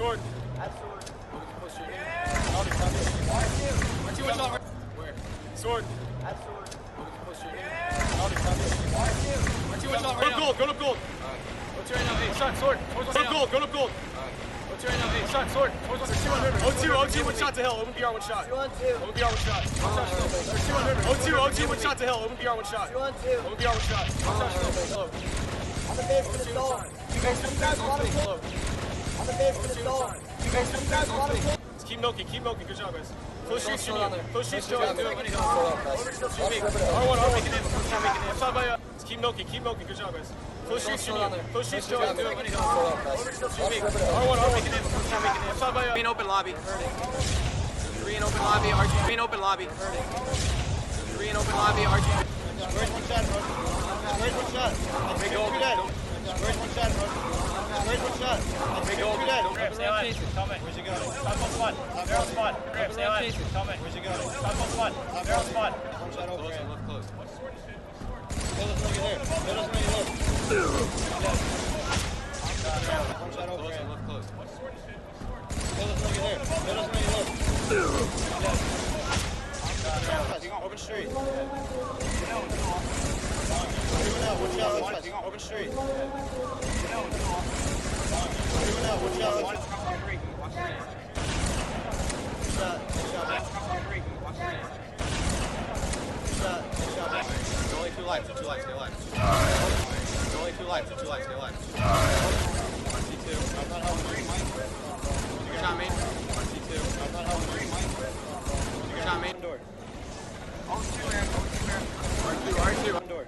Sword. At sword. Where? Sword. At sword. Go to gold, go to gold. What's your right now? Hey, Shot, sword. Go to gold, go to gold. what's your right now? Hey, Shot, sword. O2, one shot to hell. Open BR, one shot. 2 on 2. Open BR, one shot. O2, one shot to hell. Open BR, one shot. 2 on 2. Open BR, one shot. On the base for the soul. You guys want to pull? On the base for the soul. You guys want to pull? Keep milking, good job, guys. Close streets, Jimmy. Close streets, Joey. R1, making it. I'm shot by, keep milking, good job, guys. Close streets, Jimmy. Close streets, Joey. R1, making it. I'm shot by, Green open lobby. Green open lobby. RG. Green open lobby. Green open lobby. RG. Where's one shot, bro? Where's one shot? Make gold. Where's one shot, bro? Where's one shot? Make gold. Grab, stay alive. Tell me. Where's he going? Top on spot. Barrel spot. Grab, stay alive. Tell me. Where's he going? Top on spot. Barrel spot. One shot over. Left close. Kill us when you live. Kill us when you live. One shot over. Left close. Kill us when you live. Kill us when you live. Open street. One shot. Open street. Only two lives. Stay alive. Only two lives. Stay alive. RC2. You're not main. RC2. You're not main door. R2. One door.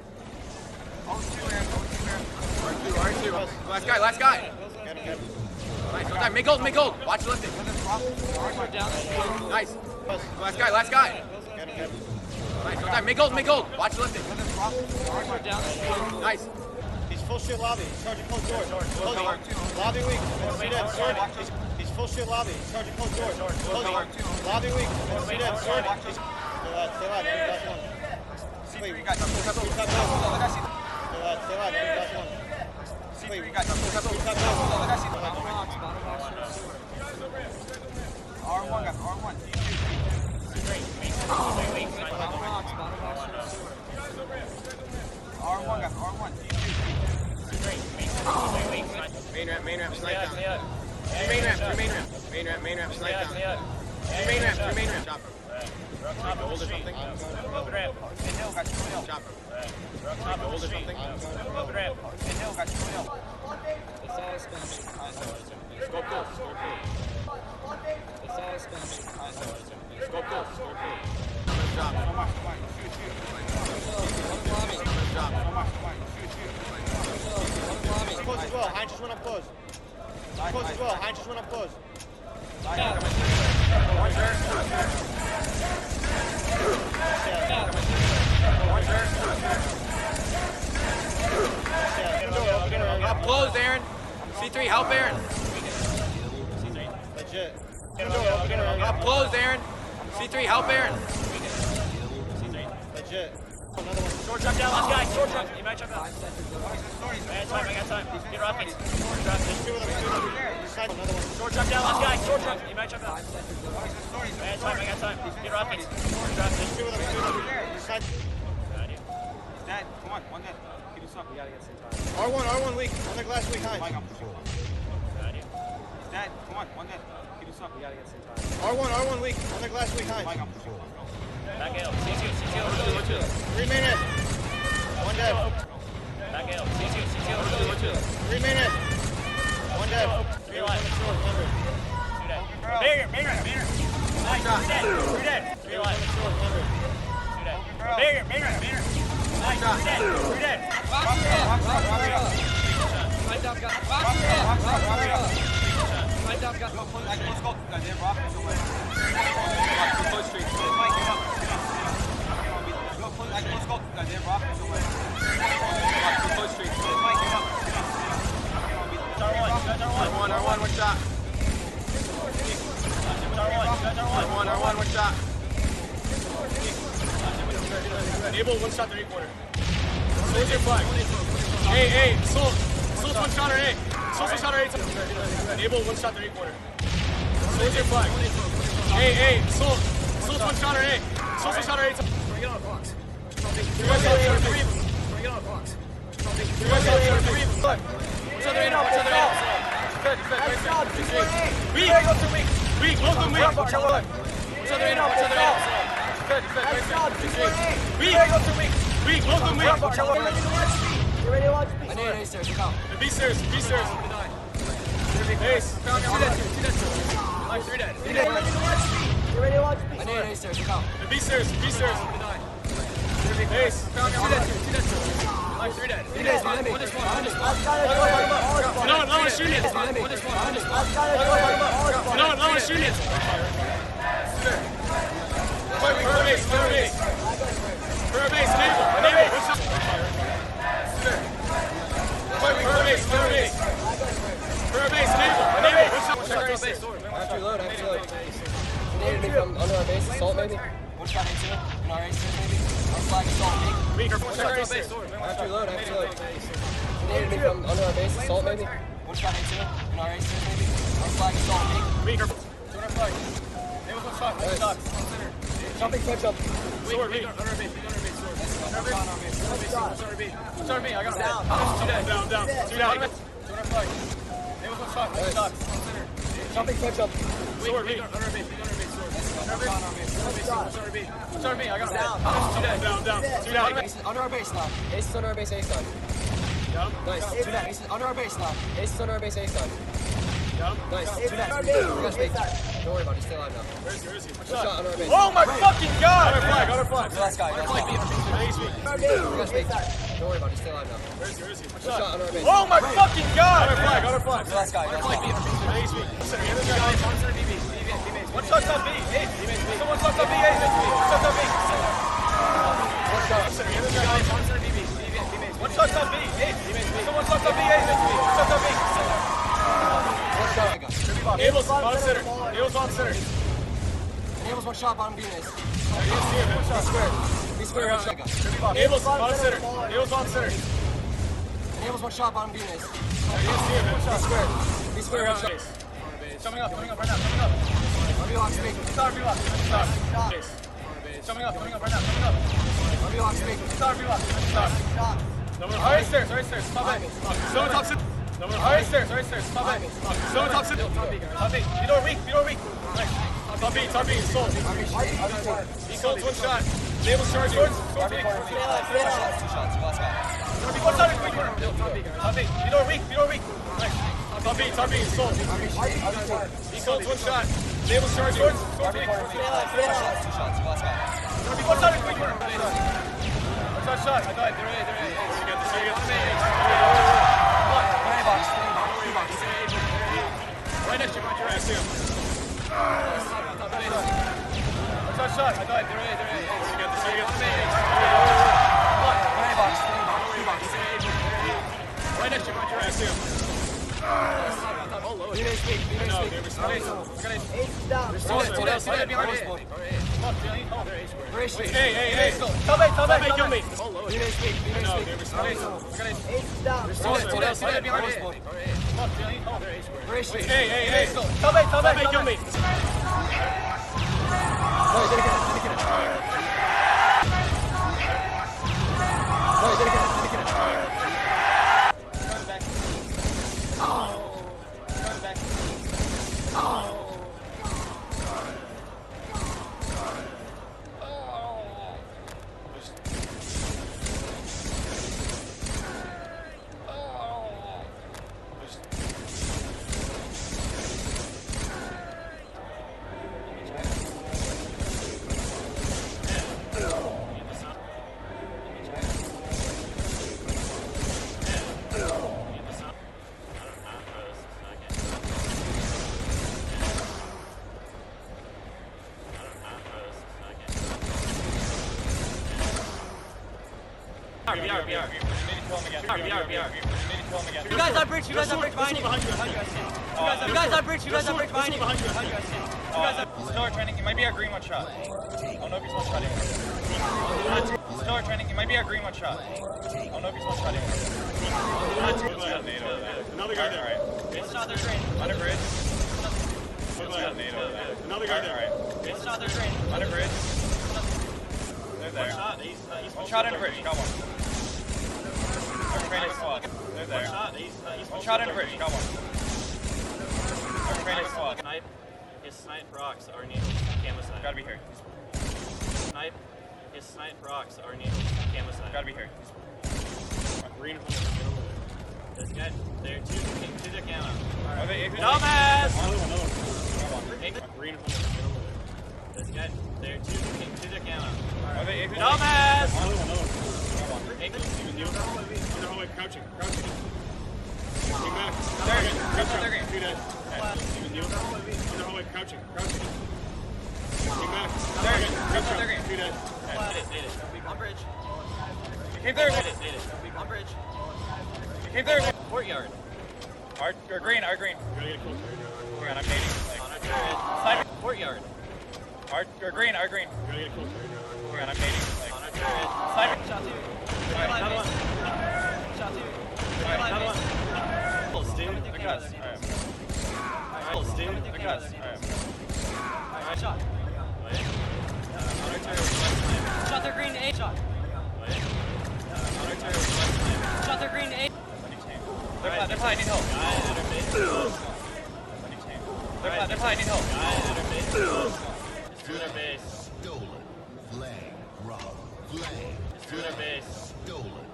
R2. Last guy. Nice. Don't die. Make gold. Watch lifting. Nice. Last guy. Nice. Don't die. Make gold. Watch lifting. Nice. He's full shit lobby. Sergeant close door. Lobby weak. See that, sword. He's full shit lobby. Sergeant close door. Lobby weak. See that, sword. Stay alive. Last one. Wait, we got top left. Stay alive. Last one. Wait, we got top left. R1 got R1. R1 got R1. Main ramp, snipe down. Main ramp, snipe down. Main ramp, chopper. Hold or something. Open ramp. Hill got 2 hill. Chopper. Hold or something. Open ramp. Hill got 2 hill. Scope goal. Drop. Close as well. Heinz just went up close. Close as well. Heinz just went up close. Up close, Aaron. C3, help Aaron. Legit. Up close, Aaron. C3, help Aaron. Legit. Another one. Short jump down, last guy. Short jump. You might jump down. I got time. Get rockets. Another one. Short jump down, last guy. Short jump. You might jump down. I got time. Get rockets. Dead. Come on, one dead. Keep us up. We gotta get some time. R1 weak. On the glass weak, Heinz. Dead. Come on, one dead. Keep us up. We gotta get some time. R1 weak. On the glass weak, Heinz. Back L. C2. 3 minutes. One dead. Back L. C2. 3 minutes. One dead. 3 alive. 2 dead. Main ramp. Nice. 3 dead. 3 alive. 2 dead. Main ramp. Nice. 3 dead. 3 dead. R1, one shot. R1, one shot. Enable one shot 3/4. Soldier flag. Hey, Soul. Soul's one shot or A. Social shot or 8. Enable 1 shot 3 quarter. Soldier flag. Hey, Soul. Soul's 1 shot or 8. Social shot or 8. Bring it on box. You guys out there 3. Bring it on box. You guys out there 3. What's other end? What's other end? Good. Weak. Weak. Both of them weak. What's other end? What's other end? Good. Weak. Weak. Both of them weak. You ready to watch me? I need an A-stairs, look out. Be serious. Ace. Found your dead. 3 dead. You ready to watch me? I need an A-stairs, look out. Be serious. Ace. Found your dead. 3 dead. No one shooting it. No one shooting it. Per base. Enable. Per base, enable. I have to reload. You need to be from under our base, assault maybe? 1 shot A2, in our A-stairs maybe? Our flag assault me. I have to reload. You need to be from under our base, assault maybe? 1 shot A2, in our A-stairs maybe? Our flag assault me. Jumping catch up. Sword, me. Under our base. Sorry, me. I got him. Down. 2 down. Jumping catch up. Sword, me. Sorry, me. I got him. Down. 2 down. Ace is under our base now. Ace is under our base, A side. Nice. 2 down. Ace is under our base now. Ace is under our base, A side. Nice. 2 down. Don't worry about it. He's still alive now. Where is he? 1 shot under our base. Oh my fucking god! Under flag. Last guy. Don't worry about it. He's still alive now. Where is he? 1 shot under our base. Oh my fucking god! Under flag. Last guy. One shot's on B. Someone shot's on B. One shot's on B. Someone shot's on B. Abel's bottom center. Enables 1 shot, bottom B is. Be square, 1 shot. Abel's bottom center. Enables 1 shot, bottom B is. Be square, 1 shot. Coming up right now. RB lock speak. RB lock. Coming up right now. RB lock speak. RB lock. Alright, stairs. Stop back. Zone top center. Alright, stairs. Stop back. Zone top center. Top B. Door weak. Top B. Sold. He sold 1 shot. Naval charging. Sword weak. 2 shots, last guy. One shot in quick corner. Top B. Door weak. Top B. Sold. He sold 1 shot. Naval charging. Sword weak. 2 shots, last guy. One shot in quick corner. One shot. I died. They're right next to you. Right to him. One shot. I died. Right next to you. Right to him. You may speak. Ace down. Hey. Tell me, kill me. You may speak. Ace down. Hey. Tell me, kill me. You guys on bridge, behind you. You guys on bridge. You guys on bridge. Behind you. Still training. It might be a green one shot. I don't know if he's one shot anymore. Still training. It might be a green one shot. I don't know if he's one shot anymore. Another guy there. It's not their train. Under bridge. Another guy there. It's not their train. Under bridge. They're there. One shot under bridge. Got one. Our training squad. They're there. One shot under bridge. Got one. Our training squad. Snipe. His snipe rocks are needles. Camo side. Gotta be here. Snipe. His snipe rocks are needles. Camo side. Gotta be here. Green. This guy. They're two to camo. Are they? Dumbass! Green. This guy. They're two to camo. Are they? Dumbass! Under hallway, crouching. Team back. They're green. Two dead. Under hallway, crouching. Team back. They're green. Two dead. Did it. On bridge. Came through. Did it. On bridge. Came through. Courtyard. Our green. Gotta get close. Hang on, I'm nading. On our turret. Sniper. Courtyard. Our green. Gotta get close. Hang on, I'm nading. On our turret. Sniper. Shot two. Alright, Shot two. Alright, Pulse, dude. I got us. Pulse, dude. I got us. Alright, shot. On our turret. Shot their green 8 shot. On our turret. Shot their green 8. They're fine, need help. Guy at our base. They're fine, need help. Guy at our base. It's to their base. Stolen. Flag. Rob. Flag. It's to their base. Stolen.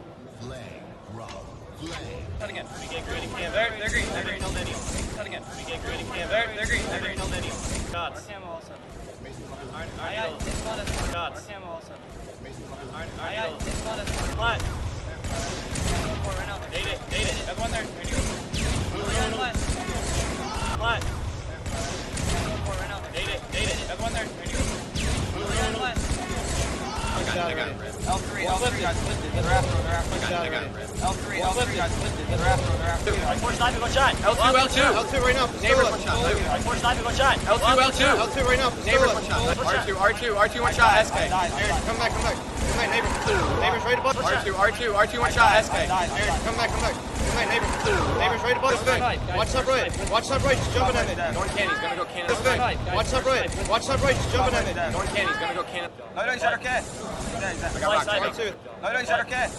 Flag. Rob. Flag. Shot again. We get gritty cam. They're green. No menu. Shot again. We get gritty cam. They're green. No menu. Shots. Camo also. Our needles. Shots. Camo also. Our needles. Flat. Nade it. There's one there. Flat. Nade it. There's one there. I got it. L3 got twisted. They're after. L3 got twisted. They're after. Force sniper got shot. L2. L2 right now. Neighbor one shot. Force sniper got shot. L2. L2 right now. Neighbor one shot. R2 one shot. SK. Come back. Neighbor. Neighbor's right above. R2 one shot. SK. Come back. Neighbor. Neighbor's right above. Watch top right. He's jumping at me. Going cannon. He's gonna go cannon. Watch top right. He's jumping at me. Going cannon. He's gonna go cannon. No, he's at okay. I got back. R2. No, he's at okay. I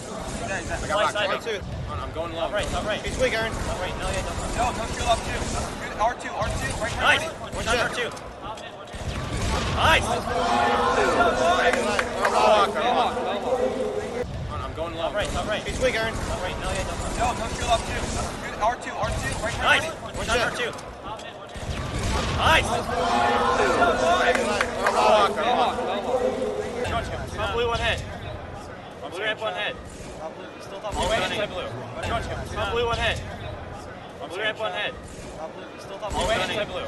got back. R2. I'm going low. Top right. He's weak, Aaron. No, shield up too. R2, right here. Nice. One shot or two. Nice. I'm going low. Top right. He's weak, Aaron. Top right. No, shield up too. R2, right here. Nice. One shot or two. Nice. Top blue, one head. Blue ramp, one head. Still All top running. blue. Top blue, one head. Blue ramp, one head. Still top All running. blue.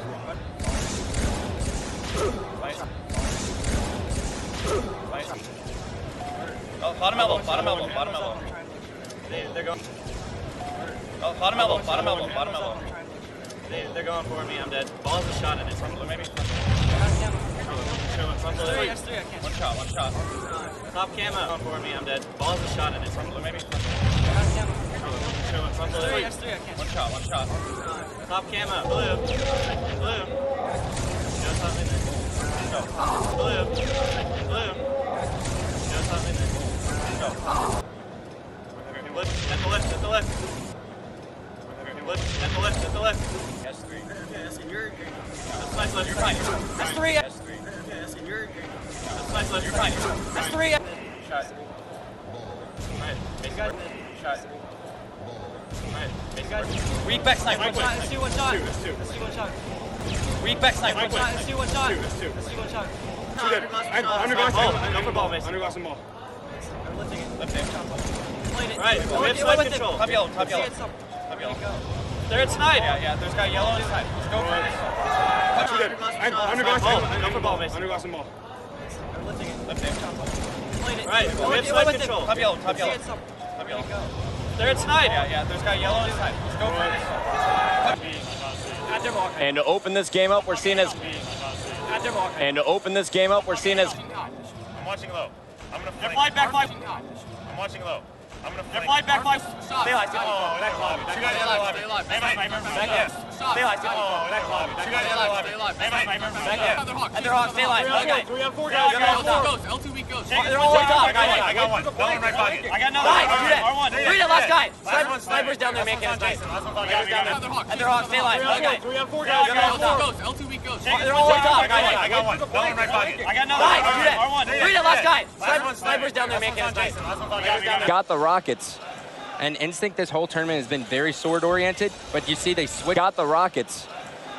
Oh, bottom elbow. They're going. Oh, bottom elbow. They're going for me. I'm dead. Ball's a shot in it. Front blue, maybe. Front blue. One shot. Top camo. Going for me. I'm dead. Ball's a shot in it. Front blue, maybe. Front blue. One shot. Top camo. Blue. No top in there. Blue. No top in there. Lift. At the left. S3. That's nice left. You're fine. S3. That's nice left. You're fine. S3. Shot. Alright. Base guard. Shot. Alright. Base guard. Weak back snipe. One shot. Let's do one shot. Weak back snipe. Let's do one shot. Underglass. Go for ball, Mason. Underglass and ball. Right. We have snipe control. Top yellow. They're at snipe. Yeah. There's got yellow inside. Let's go for it. Underglass. Go for ball, Mason. Underglass and ball. Right. We have snipe control. Top yellow. They're at snipe. Yeah. There's got yellow inside. Let's go for it. And to open this game up, we're seeing as. And to open this game up, we're seeing as. I'm watching low. I'm gonna flank. Fly back, fly. I'm watching low. I'm gonna flank. Fly back, fly. Stop. Stay alive, Oh, back lobby. Two guys in the lobby. Stay alive. Hey, mate. Stop. Stay alive. Oh, back lobby. Two guys in the lobby. Hey, mate. Underhawk, stay alive. Okay. We have 4 guys. L2 weak goes. They're all way top. I got one. One in right pocket. I got another. Nice, R1. shoot it. R1. Shoot it, last guy. Sniper's down there making us nice. Underhawk, stay alive. Okay. We have 4 guys. L2 weak goes. They're all way top. I got one. One in right pocket. I got another. Nice, shoot it. R1. Shoot it, last guy. Sniper's down there making us nice. Got the Rockets. And Instinct this whole tournament has been very sword-oriented, but you see they switch. Got the Rockets.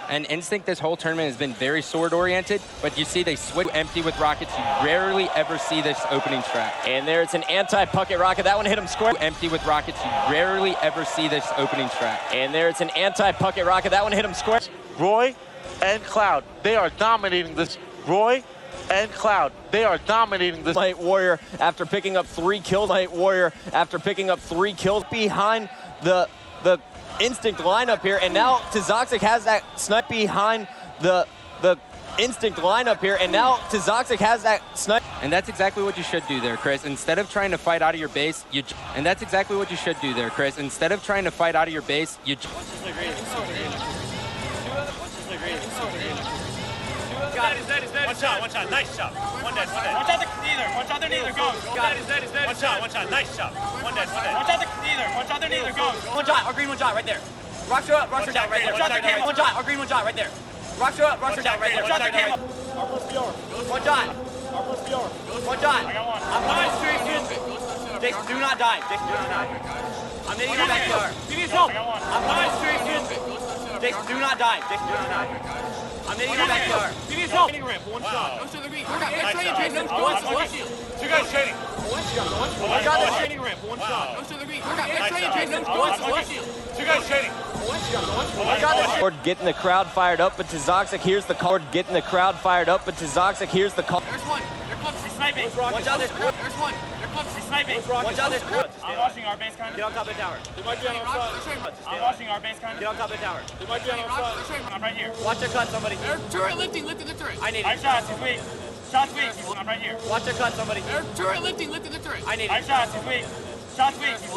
And Instinct this whole tournament has been very sword-oriented, but you see they switch empty with Rockets. You rarely ever see this opening strat. And there it's an anti-pucket rocket. That one hit him square. Empty with Rockets. You rarely ever see this opening strat. And there it's an anti-pucket rocket. That one hit him square. Roy and Cloud, they are dominating this. Roy and Cloud, they are dominating this. Light Warrior after picking up 3 kills. Light Warrior after picking up 3 kills behind the Instinct lineup here, and now Tzoxic has that snipe behind the Instinct lineup here, and now Tzoxic has that snipe. And that's exactly what you should do there, Chris. Instead of trying to fight out of your base, and that's exactly what you should do there, Chris. Instead of trying to fight out of your base, you. One shot. Nice shot. One dead. Watch out the neither. Watch out the neither. Go. Dead. One shot. Nice shot. One dead. Watch out the neither. Watch out the neither. Go. One shot, or green one shot right there. Rocks her up, rocks her down right there. One shot, One shot, or green one shot right there. Rocks her up, rocks her down right there. Watch out the came up. One shot. One shot. I got one. I'm coming straight to Jason, do not die. Jason, do not die. I'm hitting your backyard. Give me his help. I'm coming straight to Jason, do not die. Jason, do not die. I'm hitting your backyard. Give me his help. One shot. Go to the green. Two guys trading. I got the training ramp. One shot. Go to the green. Two guys trading. Lord getting the crowd fired up, but Tzoxic hears the call. Getting the crowd fired up, but Tzoxic hears the call. There's one. They're clutch. He's sniping. Watch out, there's There's one. They're clutch. He's sniping. Watch out, there's I'm watching our base kind of. Get on top of the tower. They might be on our side. I'm watching our base kind Get of. on top of the tower. They might be on our side. I'm right here. Watch her cut somebody. They're turret lifting the turret. I need I it. shots. He's weak. Shots weak. I'm right here. Watch her cut somebody. They're turret lifting the turret. I need I it. shots. He's weak. Shots weak.